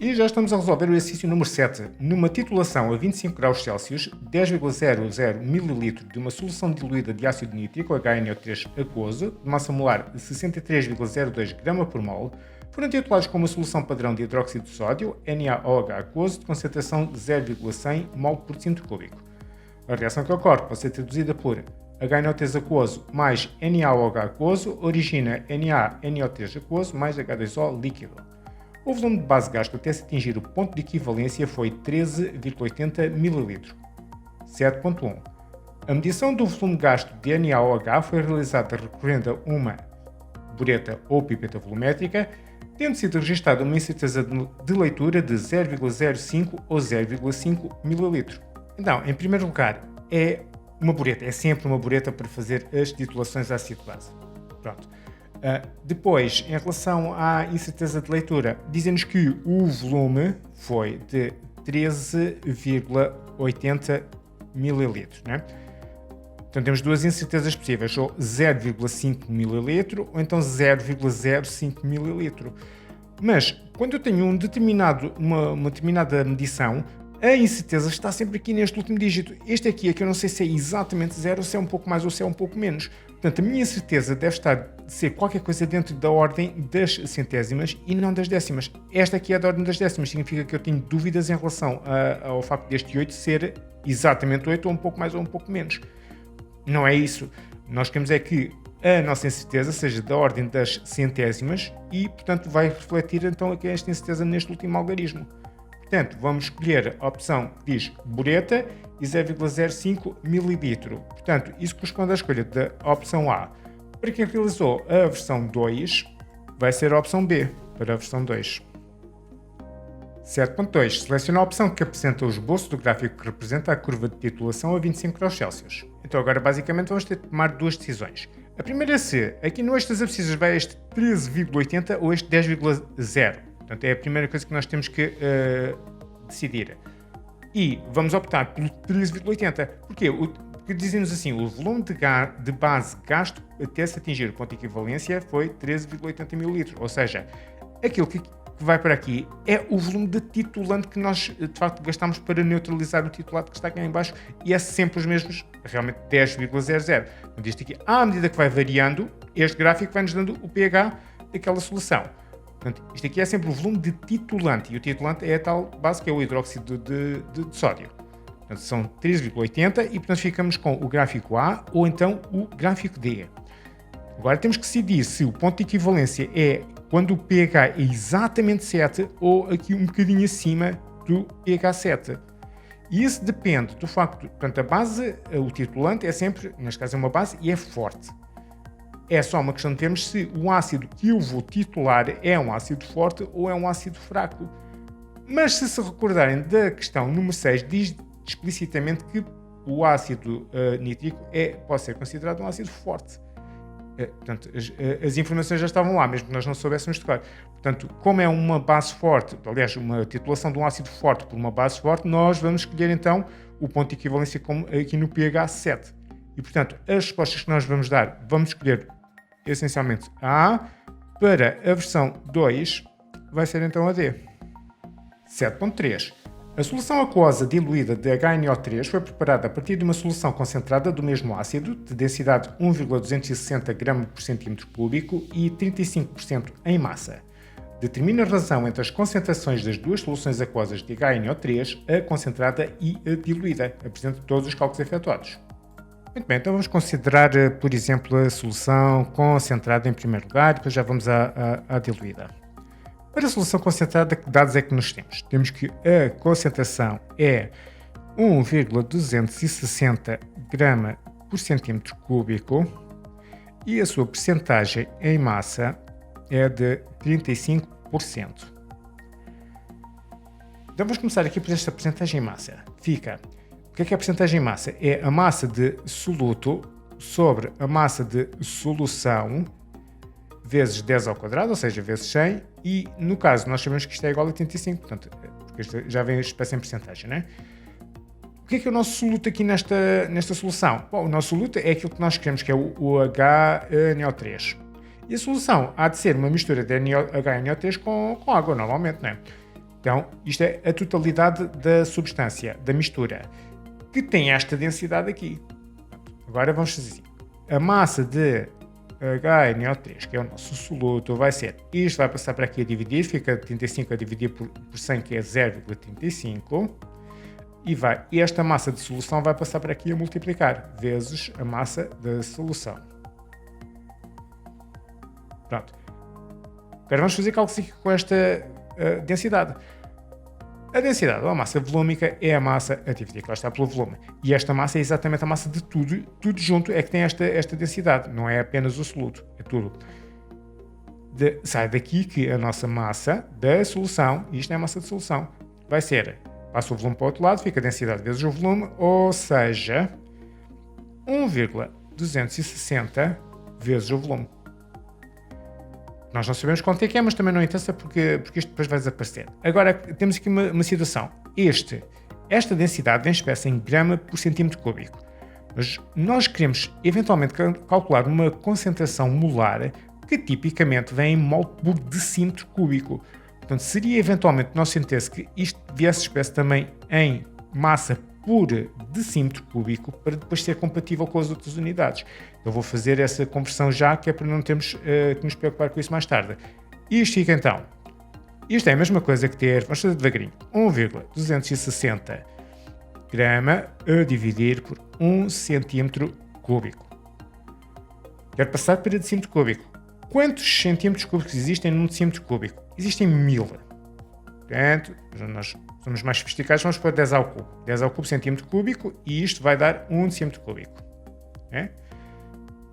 E já estamos a resolver o exercício número 7. Numa titulação a 25 graus Celsius, 10,00 ml de uma solução diluída de ácido nítrico HNO3 aquoso, de massa molar de 63,02 g por mol, foram titulados com uma solução padrão de hidróxido de sódio, NaOH aquoso, de concentração de 0,100 mol por centímetro cúbico. A reação que ocorre pode ser traduzida por HNO3 aquoso mais NaOH aquoso origina NaNO3 aquoso mais H2O líquido. O volume de base gasto até se atingir o ponto de equivalência foi 13,80 ml. 7.1. A medição do volume gasto de NaOH foi realizada recorrendo a uma bureta ou pipeta volumétrica, tendo sido registada uma incerteza de leitura de 0,05 ou 0,5 ml. Então, em primeiro lugar, é uma bureta, é sempre uma bureta para fazer as titulações ácido-base. Pronto. Depois, em relação à incerteza de leitura, dizem-nos que o volume foi de 13,80 ml. Né? Então temos duas incertezas possíveis, ou 0,5 ml ou então 0,05 ml. Mas, quando eu tenho uma determinada medição, a incerteza está sempre aqui neste último dígito. Este aqui é que eu não sei se é exatamente 0, se é um pouco mais ou se é um pouco menos. Portanto, a minha incerteza deve ser qualquer coisa dentro da ordem das centésimas e não das décimas. Esta aqui é da ordem das décimas, significa que eu tenho dúvidas em relação ao facto deste 8 ser exatamente 8 ou um pouco mais ou um pouco menos. Não é isso. Nós queremos é que a nossa incerteza seja da ordem das centésimas e, portanto, vai refletir então aqui esta incerteza neste último algarismo. Portanto, vamos escolher a opção que diz bureta e 0,05 ml. Portanto, isso corresponde à escolha da opção A. Para quem realizou a versão 2, vai ser a opção B para a versão 2. 7.2. Seleciona a opção que apresenta o esboço do gráfico que representa a curva de titulação a 25 graus Celsius. Então agora basicamente vamos ter de tomar duas decisões. A primeira é se aqui no eixo das abscissas vai este 13,80 ou este 10,0. Portanto, é a primeira coisa que nós temos que decidir. E vamos optar pelo 13,80. Porquê? Porque dizem-nos assim, o volume de base gasto até se atingir o ponto de equivalência foi 13,80 ml. Ou seja, aquilo que vai para aqui é o volume de titulante que nós, de facto, gastamos para neutralizar o titulado que está aqui em baixo e é sempre os mesmos, realmente 10,00. Então, isto aqui, à medida que vai variando, este gráfico vai nos dando o pH daquela solução. Portanto, isto aqui é sempre o volume de titulante, e o titulante é a tal base que é o hidróxido de sódio. Portanto, são 13,80 e, portanto, ficamos com o gráfico A ou então o gráfico D. Agora temos que decidir se o ponto de equivalência é quando o pH é exatamente 7 ou aqui um bocadinho acima do pH 7. E isso depende do facto, portanto, a base, o titulante é sempre, neste caso é uma base e é forte. É só uma questão de vermos se o ácido que eu vou titular é um ácido forte ou é um ácido fraco. Mas se recordarem da questão número 6, diz explicitamente que o ácido nítrico pode ser considerado um ácido forte. Portanto, as informações já estavam lá, mesmo que nós não soubéssemos de cor. Portanto, como é uma base forte, aliás, uma titulação de um ácido forte por uma base forte, nós vamos escolher então o ponto de equivalência como aqui no pH 7. E, portanto, as respostas que nós vamos dar, vamos escolher essencialmente a A. Para a versão 2, vai ser então a D. 7.3. A solução aquosa diluída de HNO3 foi preparada a partir de uma solução concentrada do mesmo ácido, de densidade 1,260 g por centímetro cúbico e 35% em massa. Determina a razão entre as concentrações das duas soluções aquosas de HNO3, a concentrada e a diluída. Apresenta todos os cálculos efetuados. Muito bem, então vamos considerar, por exemplo, a solução concentrada em primeiro lugar, depois já vamos à diluída. Para a solução concentrada, que dados é que nós temos? Temos que a concentração é 1,260 g por centímetro cúbico e a sua percentagem em massa é de 35%. Então vamos começar aqui por esta percentagem em massa. Fica... O que é a percentagem em massa? É a massa de soluto sobre a massa de solução vezes 10 ao quadrado, ou seja, vezes 100, e no caso nós sabemos que isto é igual a 35, portanto, porque isto já vem a espécie em percentagem, não é? O que é o nosso soluto aqui nesta solução? Bom, o nosso soluto é aquilo que nós queremos, que é o HNO3. E a solução há de ser uma mistura de HNO3 com água, normalmente, não é? Então, isto é a totalidade da substância, da mistura, que tem esta densidade aqui. Agora vamos fazer assim. A massa de HNO3, que é o nosso soluto, vai ser, isto vai passar para aqui a dividir, fica 35 a dividir por 100, que é 0,35, e esta massa de solução vai passar para aqui a multiplicar, vezes a massa da solução. Pronto. Agora vamos fazer cálculos aqui com esta densidade. A densidade, ou a massa volúmica, é a massa a dividir, que lá está pelo volume. E esta massa é exatamente a massa de tudo junto é que tem esta densidade, não é apenas o soluto, é tudo. Sai daqui que a nossa massa da solução, isto é a massa de solução, vai ser, passa o volume para o outro lado, fica a densidade vezes o volume, ou seja, 1,260 vezes o volume. Nós não sabemos quanto é que é, mas também não interessa porque isto depois vai desaparecer. Agora, temos aqui uma situação. Esta densidade vem expressa em grama por centímetro cúbico. Mas nós queremos, eventualmente, calcular uma concentração molar que tipicamente vem em mol por decímetro cúbico. Portanto, seria eventualmente o nosso interesse que isto viesse expresso também em massa por decímetro cúbico para depois ser compatível com as outras unidades. Eu vou fazer essa conversão já, que é para não termos que nos preocupar com isso mais tarde. Isto fica então, isto é a mesma coisa que ter, vamos fazer devagarinho, 1,260 grama a dividir por 1 centímetro cúbico. Quero passar para decímetro cúbico. Quantos centímetros cúbicos existem num decímetro cúbico? Existem 1000. Portanto, nós somos mais sofisticados, vamos pôr 10 ao cubo. 10 ao cubo centímetro cúbico e isto vai dar 1 decímetro cúbico. É?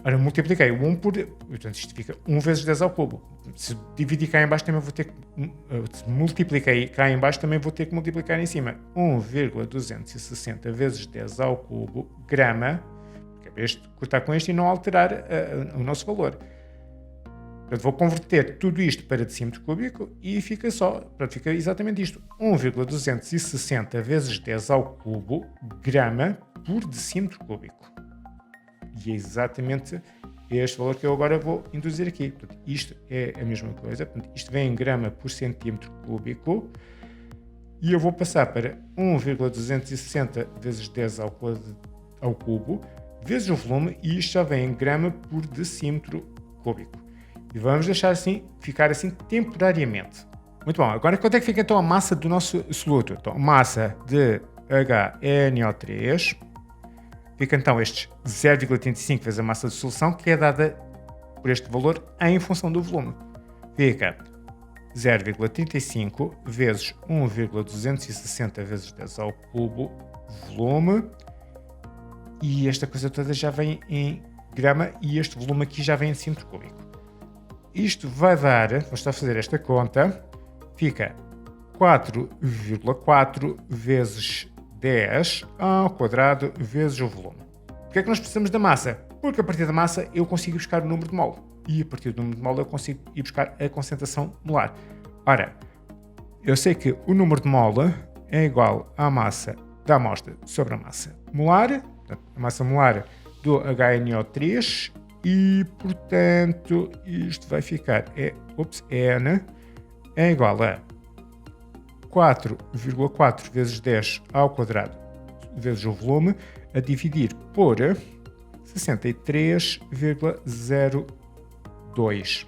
Ora, multipliquei o 1 por... Portanto, isto fica 1 vezes 10 ao cubo. Se dividir cá em baixo também vou ter que... Se multipliquei cá em baixo também vou ter que multiplicar em cima. 1,260 vezes 10 ao cubo grama, porque é para cortar com este e não alterar o nosso valor. Portanto, vou converter tudo isto para decímetro cúbico e fica fica exatamente isto. 1,260 vezes 10 ao cubo grama por decímetro cúbico. E é exatamente este valor que eu agora vou introduzir aqui. Portanto, isto é a mesma coisa. Portanto, isto vem em grama por centímetro cúbico. E eu vou passar para 1,260 vezes 10 ao cubo vezes o volume. E isto já vem em grama por decímetro cúbico. E vamos deixar assim, ficar assim temporariamente. Muito bom. Agora quanto é que fica então a massa do nosso soluto? Então, a massa de HNO3 fica então estes 0,35 vezes a massa de solução, que é dada por este valor em função do volume. Fica 0,35 vezes 1,260 vezes 10 ao cubo volume. E esta coisa toda já vem em grama e este volume aqui já vem em centímetro cúbico. Isto vai dar, vou estar a fazer esta conta, fica 4,4 vezes 10 ao quadrado vezes o volume. Porquê é que nós precisamos da massa? Porque a partir da massa eu consigo ir buscar o número de mol. E a partir do número de mol eu consigo ir buscar a concentração molar. Ora, eu sei que o número de mol é igual à massa da amostra sobre a massa molar, portanto, a massa molar do HNO3, e, portanto, isto vai ficar, N é igual a 4,4 vezes 10 ao quadrado vezes o volume, a dividir por 63,02.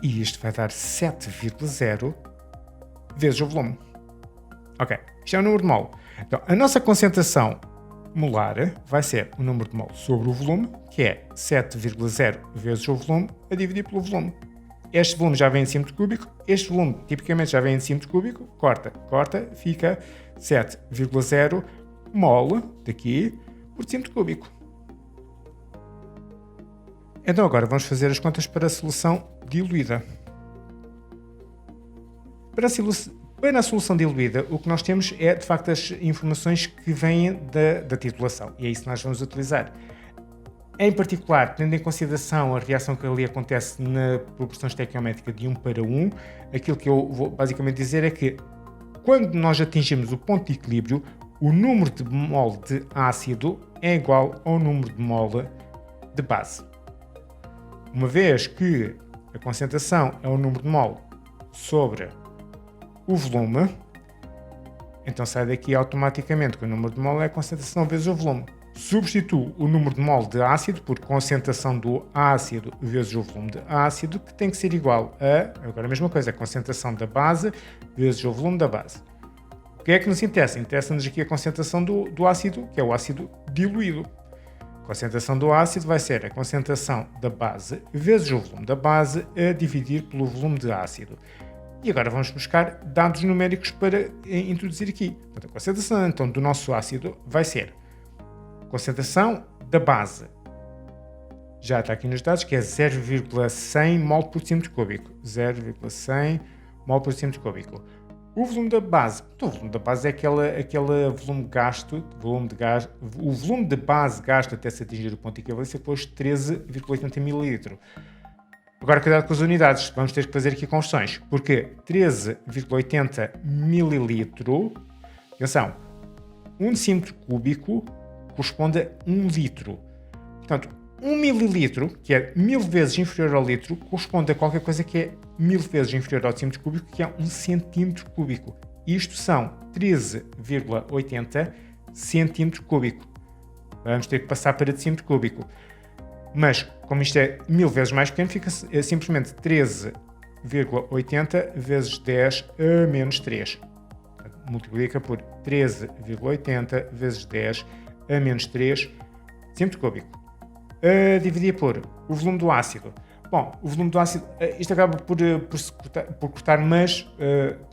E isto vai dar 7,0 vezes o volume. Ok, isto é o número de mol. Então, a nossa concentração molar vai ser o número de mol sobre o volume, que é 7,0 vezes o volume, a dividir pelo volume. Este volume já vem em centímetro cúbico, este volume tipicamente já vem em centímetro cúbico, corta, fica 7,0 mol daqui por decímetro cúbico. Então agora vamos fazer as contas para a solução diluída. Para a solução diluída, o que nós temos é, de facto, as informações que vêm da titulação. E é isso que nós vamos utilizar. Em particular, tendo em consideração a reação que ali acontece na proporção estequiométrica de 1 para 1, aquilo que eu vou basicamente dizer é que, quando nós atingimos o ponto de equilíbrio, o número de mol de ácido é igual ao número de mol de base. Uma vez que a concentração é o número de mol sobre o volume, Então sai daqui automaticamente que o número de mol é a concentração vezes o volume. Substituo o número de mol de ácido por concentração do ácido vezes o volume de ácido, que tem que ser igual a, agora a mesma coisa, a concentração da base vezes o volume da base. O que é que nos interessa? Interessa-nos aqui a concentração do ácido, que é o ácido diluído. A concentração do ácido vai ser a concentração da base vezes o volume da base a dividir pelo volume de ácido. E agora vamos buscar dados numéricos para introduzir aqui. Portanto, a concentração então, do nosso ácido vai ser a concentração da base. Já está aqui nos dados que é 0,100 mol por centímetro cúbico. 0,100 mol por centímetro cúbico. O volume da base. Então, o volume da base é aquele volume gasto, o volume de base gasto até se atingir o ponto de equivalência depois 13,80 ml. Agora, cuidado com as unidades, vamos ter que fazer aqui conversões, porque 13,80 ml, atenção, 1 decímetro cúbico corresponde a 1 litro. Portanto, 1 mililitro, que é 1000 vezes inferior ao litro, corresponde a qualquer coisa que é 1000 vezes inferior ao decímetro cúbico, que é 1 centímetro cúbico. Isto são 13,80 centímetro cúbico. Vamos ter que passar para decímetro cúbico. Mas, como isto é 1000 vezes mais pequeno, fica simplesmente 13,80 vezes 10 a menos 3. Multiplica por 13,80 vezes 10 a menos 3 centímetro cúbico. Dividir por o volume do ácido. Bom, o volume do ácido, isto acaba por cortar, mas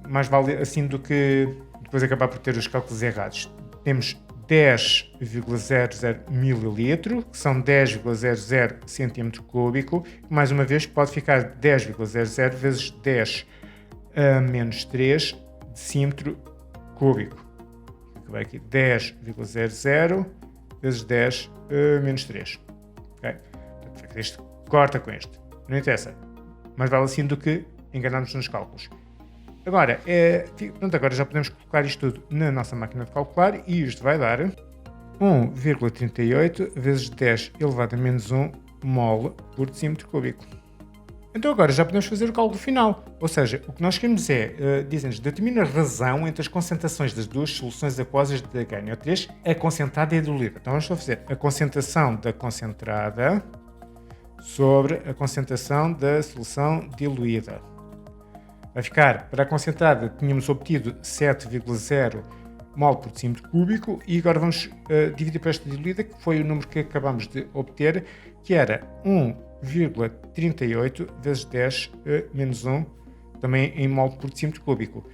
mais vale assim do que depois acabar por ter os cálculos errados. Temos 10,00 ml, que são 10,00 cm cúbico. Mais uma vez, pode ficar 10,00 vezes 10 a menos 3 decímetro cúbico. Vai aqui 10,00 vezes 10 a menos 3. Okay? Portanto, este corta com este. Não interessa. Mais vale assim do que enganarmos nos cálculos. Agora, agora já podemos colocar isto tudo na nossa máquina de calcular e isto vai dar 1,38 vezes 10 elevado a menos 1 mol por decímetro cúbico. Então agora já podemos fazer o cálculo final, ou seja, o que nós queremos é, dizem-nos, determina a razão entre as concentrações das duas soluções aquosas de HNO3, a concentrada e a diluída. Então vamos só fazer a concentração da concentrada sobre a concentração da solução diluída. Vai ficar, para a concentrada, tínhamos obtido 7,0 mol por decímetro cúbico e agora vamos dividir para esta diluída, que foi o número que acabamos de obter, que era 1,38 vezes 10 menos 1, também em mol por decímetro cúbico.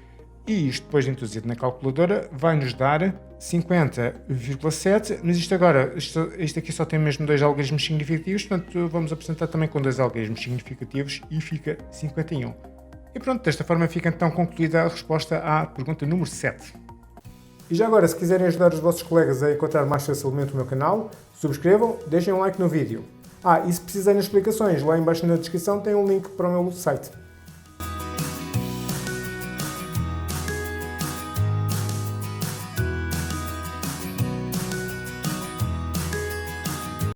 E isto, depois de introduzido na calculadora, vai nos dar 50,7, mas isto aqui só tem mesmo dois algarismos significativos, portanto vamos apresentar também com dois algarismos significativos e fica 51. E pronto, desta forma fica então concluída a resposta à pergunta número 7. E já agora, se quiserem ajudar os vossos colegas a encontrar mais facilmente o meu canal, subscrevam, deixem um like no vídeo. E se precisarem de explicações, lá embaixo na descrição tem um link para o meu site.